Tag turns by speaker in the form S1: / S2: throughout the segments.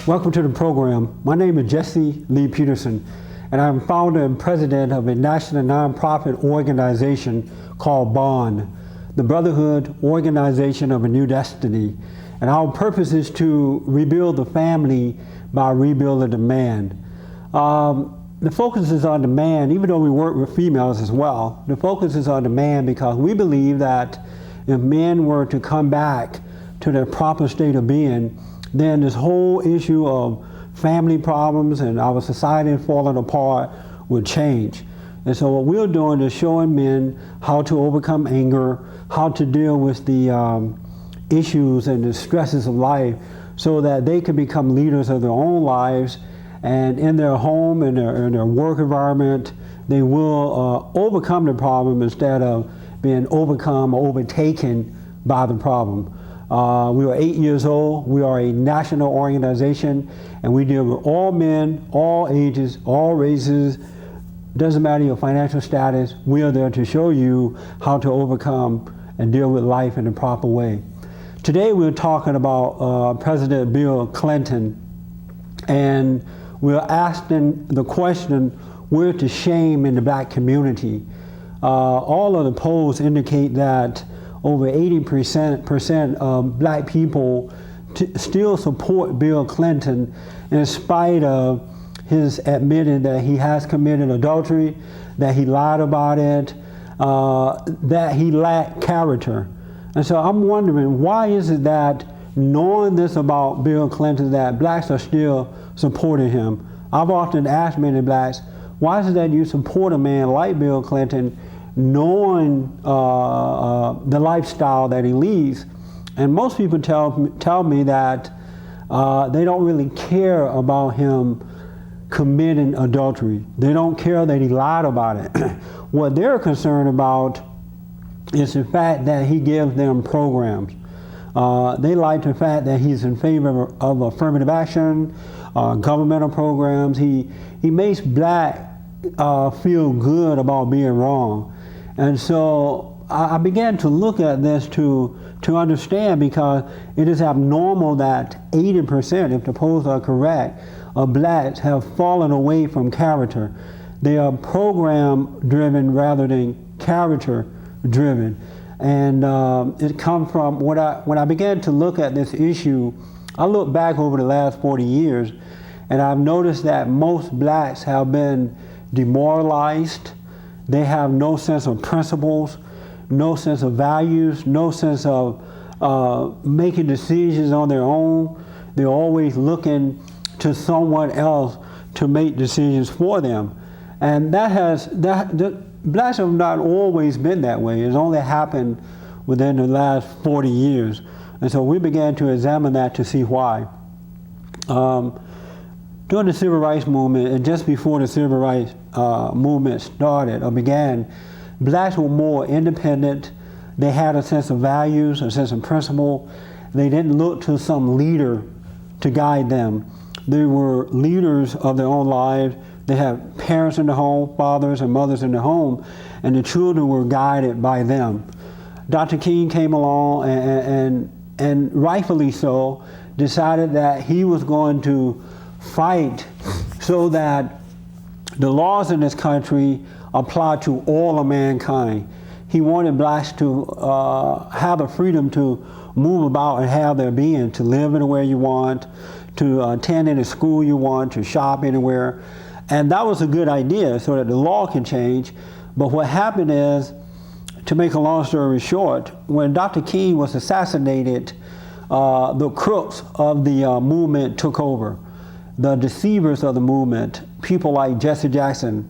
S1: Welcome to the program. My name is Jesse Lee Peterson, and I'm founder and president of a national nonprofit organization called BOND, the Brotherhood Organization of a New Destiny. And our purpose is to rebuild the family by rebuilding the man. The focus is on the man, even though we work with females as well. The focus is on the man because we believe that if men were to come back to their proper state of being, then this whole issue of family problems and our society falling apart would change. And so what we're doing is showing men how to overcome anger, how to deal with the issues and the stresses of life so that they can become leaders of their own lives, and in their home and in their work environment, they will overcome the problem instead of being overcome or overtaken by the problem. We are 8 years old. We are a national organization, and we deal with all men, all ages, all races. Doesn't matter your financial status. We are there to show you how to overcome and deal with life in the proper way. Today we're talking about President Bill Clinton, and we're asking the question, where's the shame in the black community? All of the polls indicate that over 80% of black people still support Bill Clinton in spite of his admitting that he has committed adultery, that he lied about it, that he lacked character. And so I'm wondering, why is it that knowing this about Bill Clinton that blacks are still supporting him? I've often asked many blacks, why is it that you support a man like Bill Clinton knowing the lifestyle that he leads? And most people tell me that they don't really care about him committing adultery. They don't care that he lied about it. What they're concerned about is the fact that he gives them programs. They like the fact that he's in favor of affirmative action, governmental programs. He makes black feel good about being wrong. And so I began to look at this to understand, because it is abnormal that 80%, if the polls are correct, of blacks have fallen away from character. They are program driven rather than character driven. And it comes from when I began to look at this issue, I look back over the last 40 years, and I've noticed that most blacks have been demoralized. They have no sense of principles, no sense of values, no sense of making decisions on their own. They're always looking to someone else to make decisions for them. And blacks have not always been that way. It's only happened within the last 40 years. And so we began to examine that to see why. During the Civil Rights Movement, and just before the Civil Rights Movement started or began, blacks were more independent. They had a sense of values, a sense of principle. They didn't look to some leader to guide them. They were leaders of their own lives. They had parents in the home, fathers and mothers in the home, and the children were guided by them. Dr. King came along and rightfully so, decided that he was going to fight so that the laws in this country apply to all of mankind. He wanted blacks to have the freedom to move about and have their being, to live anywhere you want, to attend any school you want, to shop anywhere. And that was a good idea so that the law can change. But what happened is, to make a long story short, when Dr. King was assassinated, the crooks of the movement took over. The deceivers of the movement, people like Jesse Jackson,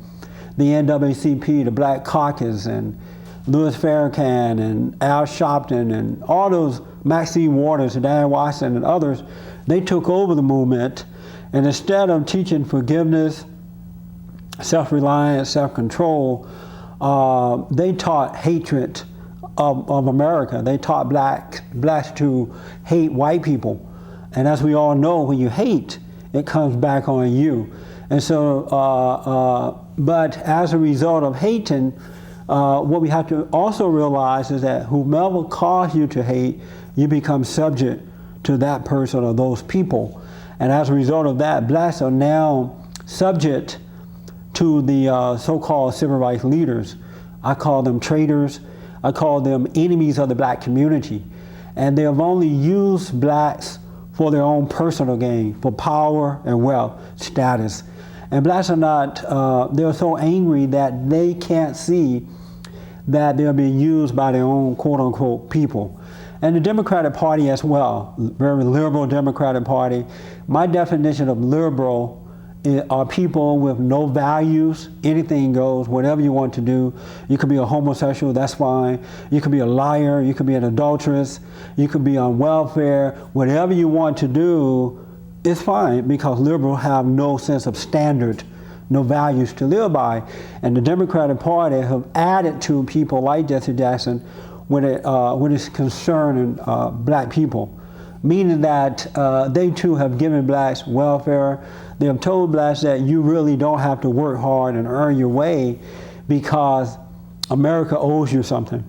S1: the NAACP, the Black Caucus, and Louis Farrakhan, and Al Sharpton, and all those, Maxine Waters, and Diane Watson, and others, they took over the movement. And instead of teaching forgiveness, self-reliance, self-control, they taught hatred of America. They taught blacks to hate white people. And as we all know, when you hate, it comes back on you. And so, but as a result of hating, what we have to also realize is that whomever caused you to hate, you become subject to that person or those people. And as a result of that, blacks are now subject to the so-called civil rights leaders. I call them traitors. I call them enemies of the black community. And they have only used blacks for their own personal gain, for power and wealth, status. And blacks are not, they're so angry that they can't see that they're being used by their own quote-unquote people. And the Democratic Party as well, very liberal Democratic Party. My definition of liberal are people with no values, anything goes, whatever you want to do. You could be a homosexual, that's fine. You could be a liar, you could be an adulteress, you could be on welfare. Whatever you want to do is fine, because liberals have no sense of standard, no values to live by. And the Democratic Party have added to people like Jesse Jackson when it's concerning black people, meaning that they too have given blacks welfare. They have told blacks that you really don't have to work hard and earn your way because America owes you something.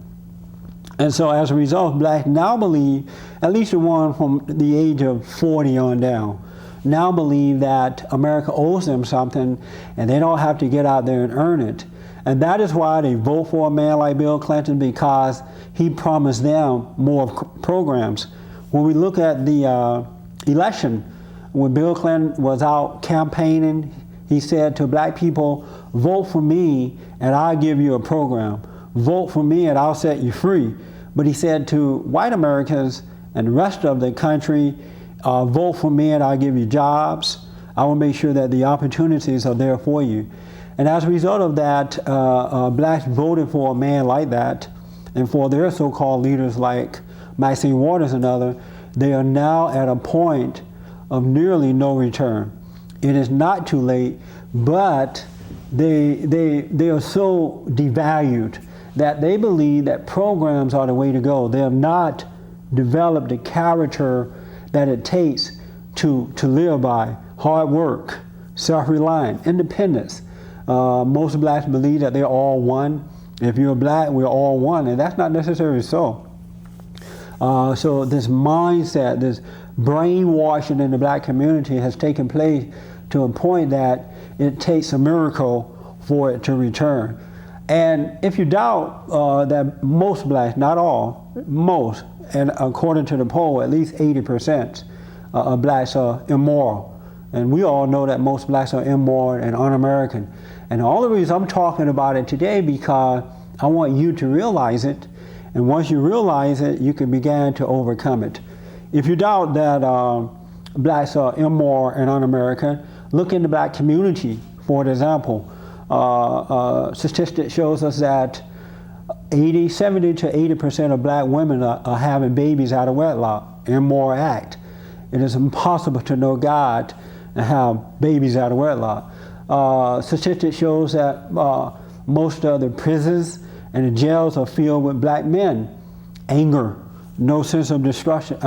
S1: And so as a result, blacks now believe, at least the one from the age of 40 on down, now believe that America owes them something and they don't have to get out there and earn it. And that is why they vote for a man like Bill Clinton, because he promised them more programs. When we look at the election, when Bill Clinton was out campaigning, he said to black people, vote for me and I'll give you a program. Vote for me and I'll set you free. But he said to white Americans and the rest of the country, vote for me and I'll give you jobs. I will make sure that the opportunities are there for you. And as a result of that, blacks voted for a man like that, and for their so-called leaders like Maxine Waters and others. They are now at a point of nearly no return. It is not too late, but they are so devalued that they believe that programs are the way to go. They have not developed the character that it takes to live by. Hard work, self-reliance, independence. Most blacks believe that they're all one. If you're black, we're all one, and that's not necessarily so. So this mindset, this brainwashing in the black community has taken place to a point that it takes a miracle for it to return. And if you doubt that most blacks, not all, most, and according to the poll, at least 80% of blacks are immoral. And we all know that most blacks are immoral and un-American. And the only reason I'm talking about it today because I want you to realize it. And once you realize it, you can begin to overcome it. If you doubt that blacks are immoral and un-American, look in the black community. For example, statistics shows us that 70 to 80% of black women are having babies out of wedlock. Immoral act. It is impossible to know God and have babies out of wedlock. Statistics shows that most of the prisons and the jails are filled with black men. Anger, no sense of direction,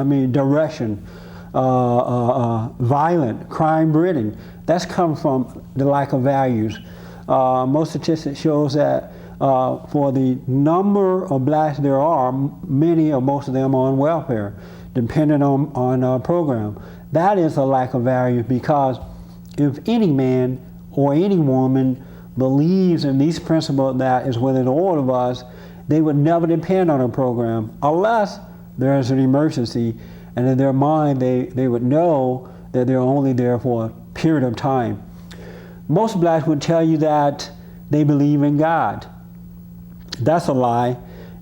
S1: violent, crime-ridden. That's come from the lack of values. Most statistics shows that for the number of blacks there are, many or most of them are on welfare, depending on our program. That is a lack of value, because if any man or any woman believes in these principles that is within all of us, they would never depend on a program unless there is an emergency, and in their mind they would know that they're only there for a period of time. Most blacks would tell you that they believe in God. That's a lie,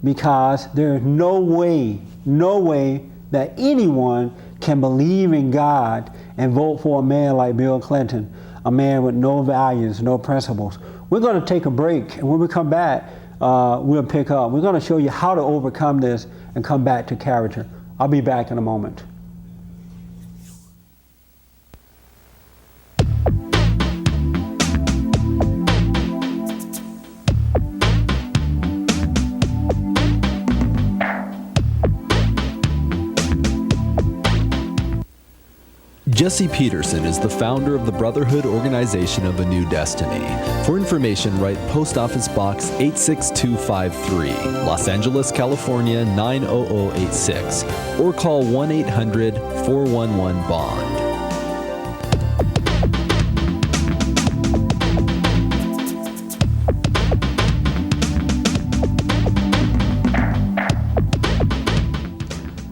S1: because there is no way that anyone can believe in God and vote for a man like Bill Clinton, a man with no values, no principles. We're going to take a break, and when we come back, we'll pick up. We're going to show you how to overcome this and come back to character. I'll be back in a moment.
S2: Jesse Peterson is the founder of the Brotherhood Organization of a New Destiny. For information, write Post Office Box 86253, Los Angeles, California 90086, or call 1-800-411-BOND.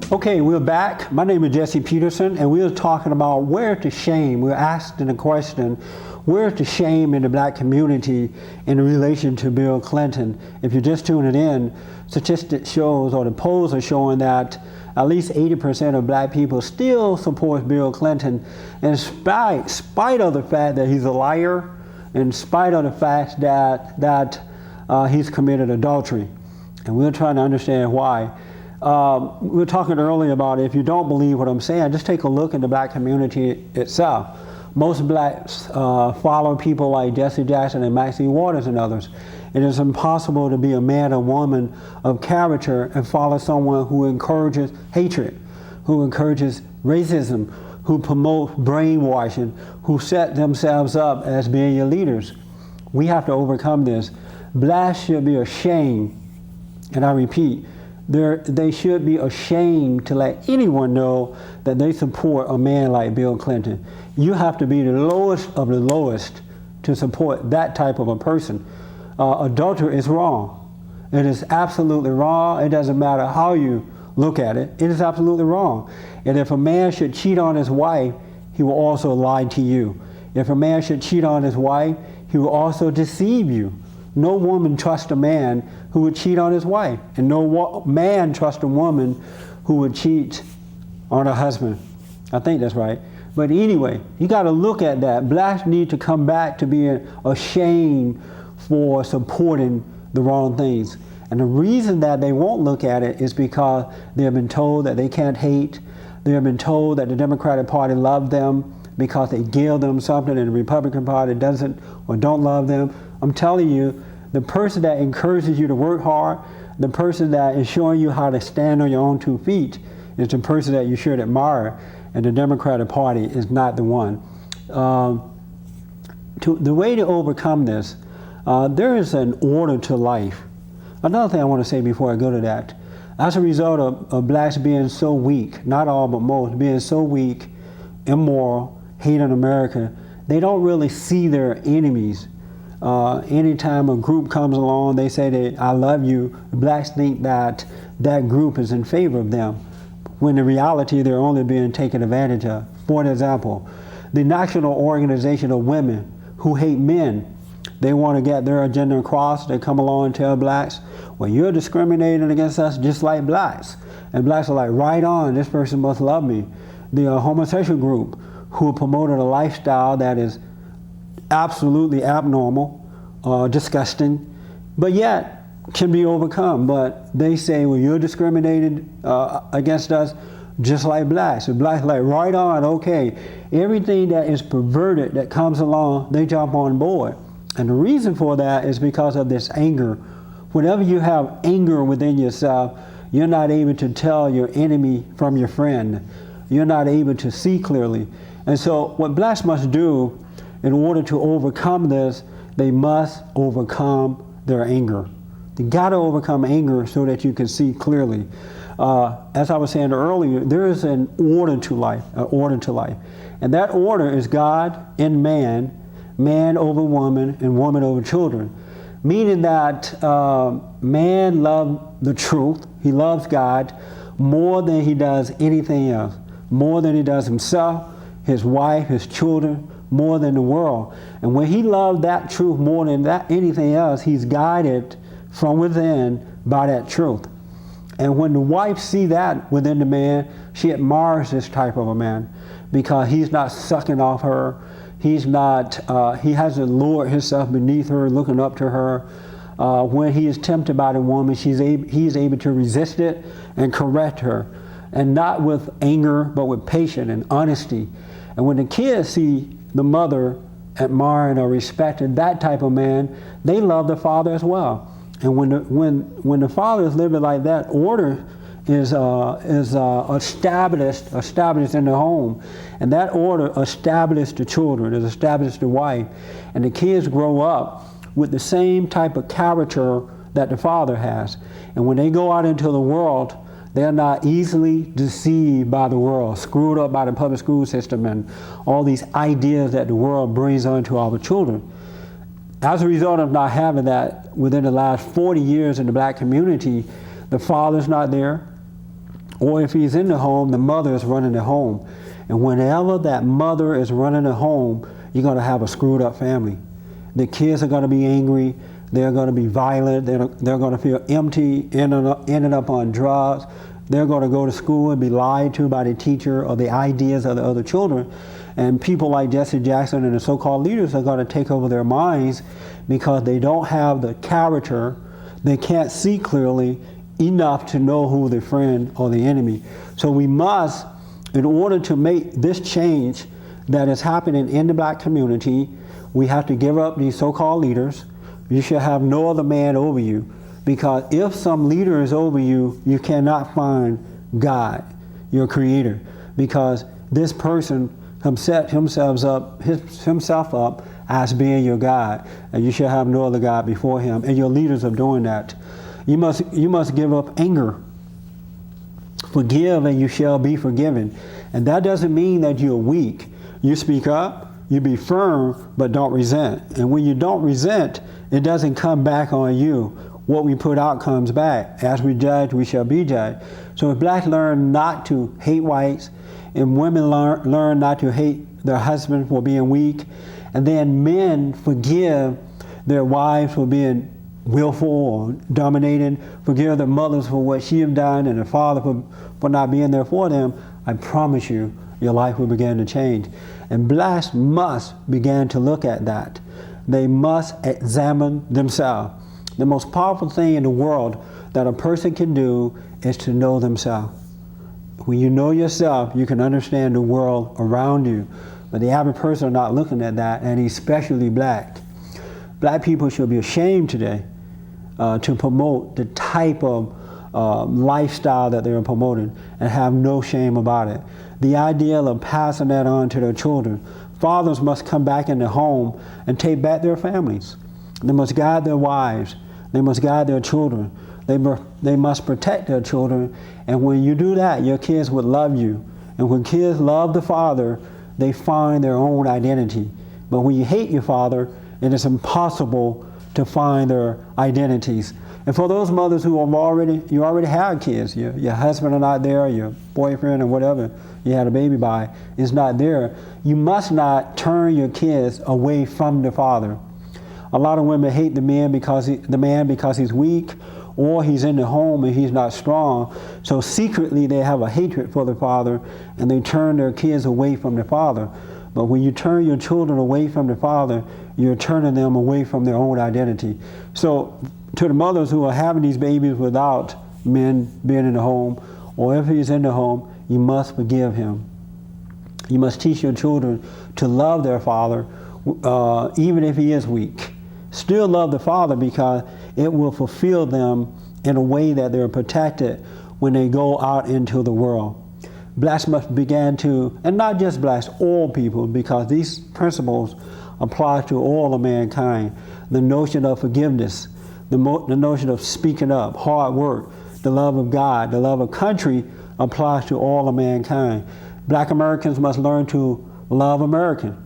S1: Okay, we're back. My name is Jesse Peterson, and we're talking about where to shame. We're asking the question, where to shame in the black community in relation to Bill Clinton. If you're just tuning in, statistics shows, or the polls are showing that at least 80% of black people still support Bill Clinton, in spite of the fact that he's a liar, in spite of the fact that he's committed adultery. And we're trying to understand why. We were talking earlier about if you don't believe what I'm saying, just take a look at the black community itself. Most blacks follow people like Jesse Jackson and Maxine Waters and others. It is impossible to be a man or woman of character and follow someone who encourages hatred, who encourages racism, who promotes brainwashing, who set themselves up as being your leaders. We have to overcome this. Blacks should be ashamed, and I repeat, they should be ashamed to let anyone know that they support a man like Bill Clinton. You have to be the lowest of the lowest to support that type of a person. Adultery is wrong. It is absolutely wrong. It doesn't matter how you look at it. It is absolutely wrong. And if a man should cheat on his wife, he will also lie to you. If a man should cheat on his wife, he will also deceive you. No woman trusts a man who would cheat on his wife, and no man trusts a woman who would cheat on her husband. I think that's right. But anyway, you got to look at that. Blacks need to come back to being ashamed for supporting the wrong things. And the reason that they won't look at it is because they have been told that they can't hate. They have been told that the Democratic Party loves them because they give them something and the Republican Party doesn't or don't love them. I'm telling you, the person that encourages you to work hard, the person that is showing you how to stand on your own 2 feet is the person that you should admire, and the Democratic Party is not the one. The way to overcome this, there is an order to life. Another thing I want to say before I go to that, as a result of blacks being so weak, not all but most, being so weak, immoral, hating America, they don't really see their enemies. Anytime a group comes along, they say that I love you, blacks think that that group is in favor of them, when in reality they're only being taken advantage of. For example, the National Organization of Women who hate men, they want to get their agenda across. They come along and tell blacks, well, you're discriminating against us just like blacks. And blacks are like, right on, this person must love me. The homosexual group who promoted a lifestyle that is absolutely abnormal, disgusting, but yet can be overcome. But they say, well, you're discriminated against us just like blacks. And blacks are like, right on, okay. Everything that is perverted that comes along, they jump on board. And the reason for that is because of this anger. Whenever you have anger within yourself, you're not able to tell your enemy from your friend. You're not able to see clearly. And so what blacks must do in order to overcome this, they must overcome their anger. You got to overcome anger so that you can see clearly. As I was saying earlier, there is an order to life, and that order is God and man, man over woman, and woman over children. Meaning that man loves the truth. He loves God more than he does anything else, more than he does himself, his wife, his children, more than the world. And when he loved that truth more than anything else, he's guided from within by that truth. And when the wife sees that within the man, she admires this type of a man because he's not sucking off her. He's not, he hasn't lowered himself beneath her, looking up to her. When he is tempted by the woman, he's able to resist it and correct her. And not with anger, but with patience and honesty. And when the kids see the mother admiring or respecting that type of man, they love the father as well. And when the father is living like that, order is established in the home, and that order established the children, is established the wife, and the kids grow up with the same type of character that the father has. And when they go out into the world, they're not easily deceived by the world, screwed up by the public school system and all these ideas that the world brings onto our children. As a result of not having that within the last 40 years in the black community, the father's not there, Or if he's in the home, the mother is running the home. And whenever that mother is running the home, you're going to have a screwed up family. The kids are going to be angry. They're going to be violent. They're going to feel empty, ending up on drugs. They're going to go to school and be lied to by the teacher or the ideas of the other children. And people like Jesse Jackson and the so-called leaders are going to take over their minds because they don't have the character. They can't see clearly enough to know who the friend or the enemy. So we must, in order to make this change that is happening in the black community, we have to give up these so-called leaders. You should have no other man over you, because if some leader is over you, you cannot find God, your creator, because this person has set himself up as being your God, and you should have no other God before him, and your leaders are doing that. You must give up anger. Forgive and you shall be forgiven. And that doesn't mean that you're weak. You speak up, you be firm, but don't resent. And when you don't resent, it doesn't come back on you. What we put out comes back. As we judge, we shall be judged. So if blacks learn not to hate whites, and women learn not to hate their husband for being weak, and then men forgive their wives for being willful or dominating, forgive their mothers for what she have done and their father for not being there for them, I promise you, your life will begin to change. And blacks must begin to look at that. They must examine themselves. The most powerful thing in the world that a person can do is to know themselves. When you know yourself, you can understand the world around you. But the average person is not looking at that, and especially black. Black people should be ashamed today to promote the type of lifestyle that they're promoting and have no shame about it. The idea of passing that on to their children. Fathers must come back in the home and take back their families. They must guide their wives. They must guide their children. They must protect their children. And when you do that, your kids would love you. And when kids love the father, they find their own identity. But when you hate your father, it is impossible to find their identities. And for those mothers who you already have kids, your husband are not there, your boyfriend or whatever you had a baby by is not there, you must not turn your kids away from the father. A lot of women hate the man because he's weak, or he's in the home and he's not strong. So secretly they have a hatred for the father, and they turn their kids away from the father. But when you turn your children away from the father, you're turning them away from their own identity. So to the mothers who are having these babies without men being in the home, or if he's in the home, you must forgive him. You must teach your children to love their father, even if he is weak. Still love the father, because it will fulfill them in a way that they're protected when they go out into the world. Blacks must begin to, and not just blacks, all people, because these principles apply to all of mankind. The notion of forgiveness, the notion of speaking up, hard work, the love of God, the love of country applies to all of mankind. Black Americans must learn to love American.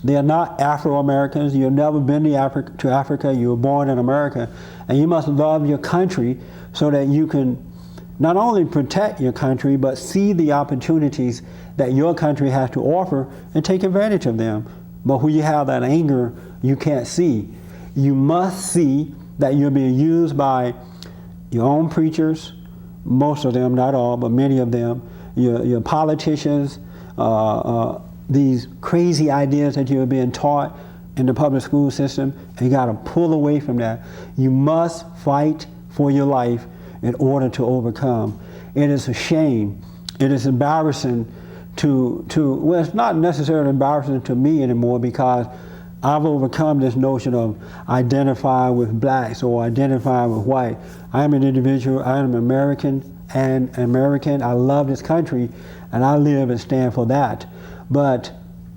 S1: They are not Afro-Americans. You've never been to Africa. You were born in America. And you must love your country so that you can not only protect your country, but see the opportunities that your country has to offer and take advantage of them. But when you have that anger, you can't see. You must see that you're being used by your own preachers, most of them, not all, but many of them, your politicians, these crazy ideas that you're being taught in the public school system, and you got to pull away from that. You must fight for your life in order to overcome. It is a shame. It is embarrassing well, it's not necessarily embarrassing to me anymore, because I've overcome this notion of identifying with blacks or identifying with white. I am an individual. I am American and American. I love this country, and I live and stand for that. But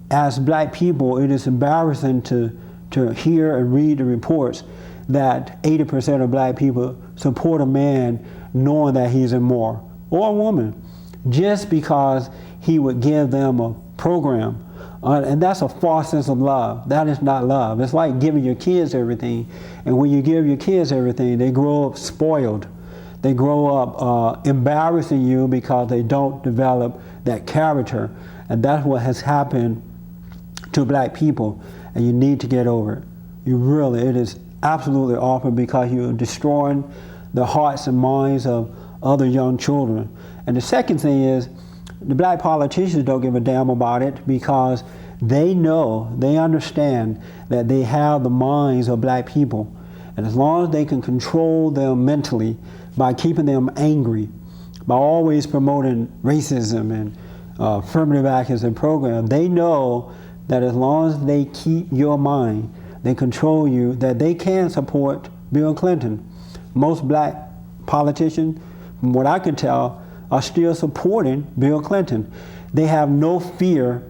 S1: as black people, it is embarrassing to hear and read the reports that 80% of black people support a man knowing that he's immoral, or a woman, just because he would give them a program. And that's a false sense of love. That is not love. It's like giving your kids everything. And when you give your kids everything, they grow up spoiled. They grow up embarrassing you because they don't develop that character. And that's what has happened to black people. And you need to get over it. It is absolutely awful because you're destroying the hearts and minds of other young children. And the second thing is, the black politicians don't give a damn about it because they know, they understand that they have the minds of black people. And as long as they can control them mentally by keeping them angry, by always promoting racism and affirmative action and programs, they know that as long as they keep your mind, they control you, that they can support Bill Clinton. Most black politicians, from what I can tell, are still supporting Bill Clinton. They have no fear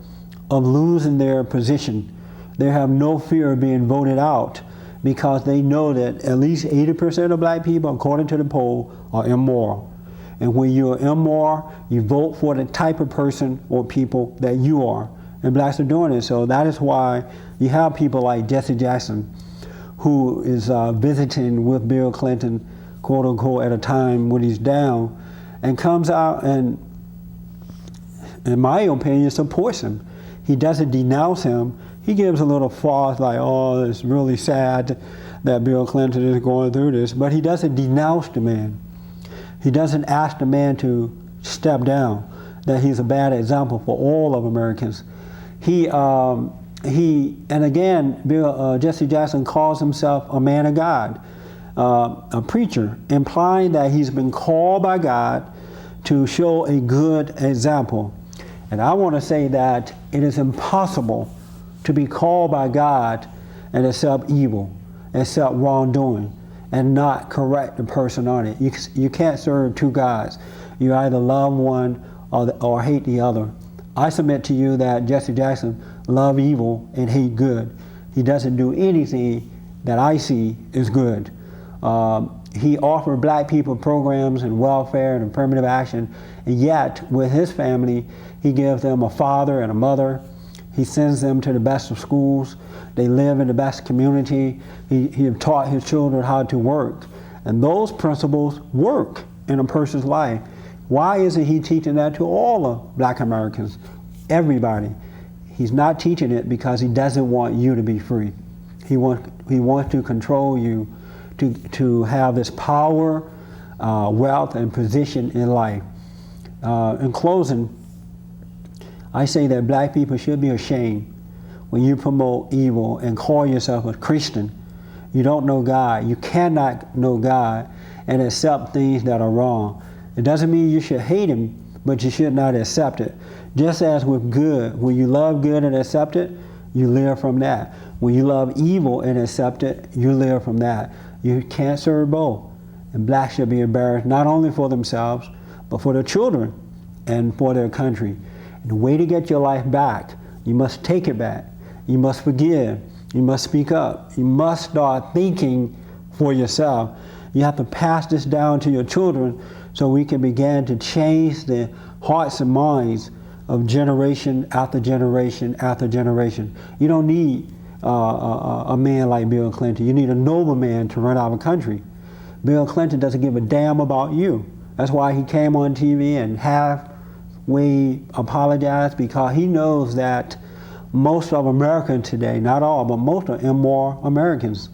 S1: of losing their position. They have no fear of being voted out because they know that at least 80% of black people, according to the poll, are immoral. And when you're immoral, you vote for the type of person or people that you are. And blacks are doing it. So that is why you have people like Jesse Jackson, who is visiting with Bill Clinton, quote unquote, at a time when he's down, and comes out and, in my opinion, supports him. He doesn't denounce him. He gives a little false, like, oh, it's really sad that Bill Clinton is going through this, but he doesn't denounce the man. He doesn't ask the man to step down, that he's a bad example for all of Americans. And again, Jesse Jackson calls himself a man of God, a preacher, implying that he's been called by God to show a good example. And I want to say that it is impossible to be called by God and accept evil, accept wrongdoing, and not correct the person on it. You can't serve two gods. You either love one or hate the other. I submit to you that Jesse Jackson loves evil and hate good. He doesn't do anything that I see is good. He offered black people programs and welfare and affirmative action, and yet with his family, he gives them a father and a mother. He sends them to the best of schools. They live in the best community. He taught his children how to work. And those principles work in a person's life. Why isn't he teaching that to all of black Americans? Everybody. He's not teaching it because he doesn't want you to be free. He wants to control you, to have this power, wealth, and position in life. In closing, I say that black people should be ashamed when you promote evil and call yourself a Christian. You don't know God. You cannot know God and accept things that are wrong. It doesn't mean you should hate him, but you should not accept it. Just as with good, when you love good and accept it, you live from that. When you love evil and accept it, you live from that. You can't serve both. And blacks should be embarrassed not only for themselves, but for their children and for their country. And the way to get your life back, you must take it back. You must forgive. You must speak up. You must start thinking for yourself. You have to pass this down to your children so we can begin to change the hearts and minds of generation after generation after generation. You don't need a man like Bill Clinton. You need a noble man to run our country. Bill Clinton doesn't give a damn about you. That's why he came on TV and halfway apologized, because he knows that most of America today, not all, but most are immoral Americans.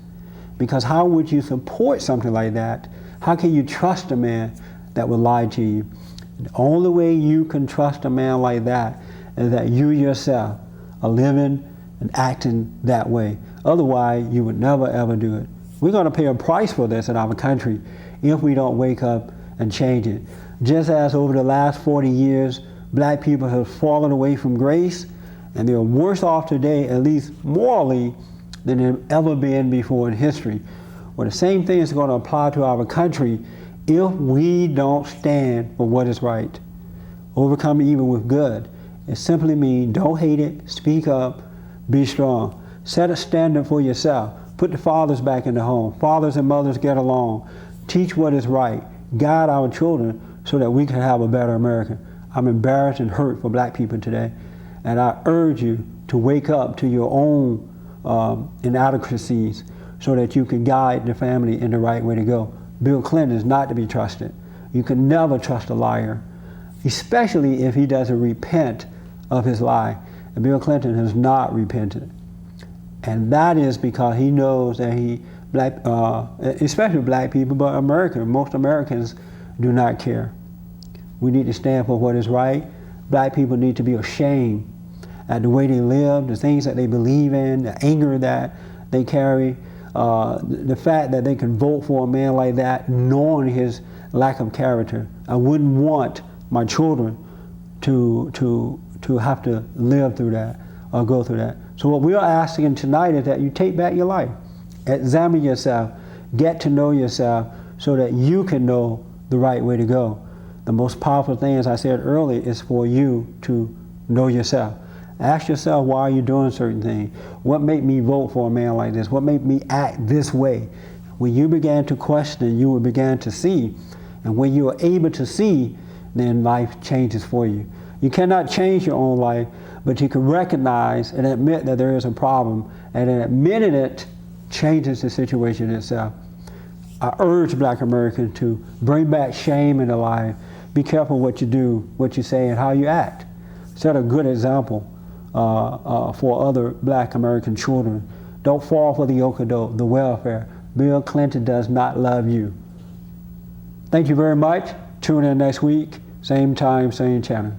S1: Because how would you support something like that? How can you trust a man that would lie to you? The only way you can trust a man like that is that you yourself are living and acting that way. Otherwise, you would never ever do it. We're going to pay a price for this in our country if we don't wake up and change it. Just as over the last 40 years, black people have fallen away from grace, and they're worse off today, at least morally, than they've ever been before in history. Well, the same thing is going to apply to our country if we don't stand for what is right. Overcome evil with good. It simply means don't hate it, speak up, be strong. Set a standard for yourself. Put the fathers back in the home. Fathers and mothers get along. Teach what is right. Guide our children so that we can have a better America. I'm embarrassed and hurt for black people today. And I urge you to wake up to your own inadequacies so that you can guide the family in the right way to go. Bill Clinton is not to be trusted. You can never trust a liar, especially if he doesn't repent of his lie. And Bill Clinton has not repented. And that is because he knows that especially black people, but most Americans do not care. We need to stand for what is right. Black people need to be ashamed at the way they live, the things that they believe in, the anger that they carry, the fact that they can vote for a man like that knowing his lack of character. I wouldn't want my children to have to live through that or go through that. So what we're asking tonight is that you take back your life, examine yourself, get to know yourself so that you can know the right way to go. The most powerful thing, as I said earlier, is for you to know yourself. Ask yourself, why are you doing certain things? What made me vote for a man like this? What made me act this way? When you began to question, you will begin to see. And when you are able to see, then life changes for you. You cannot change your own life, but you can recognize and admit that there is a problem, and then admitting it changes the situation itself. I urge black Americans to bring back shame in their life. Be careful what you do, what you say, and how you act. Set a good example for other black American children. Don't fall for the yoke of the welfare. Bill Clinton does not love you. Thank you very much. Tune in next week, same time, same channel.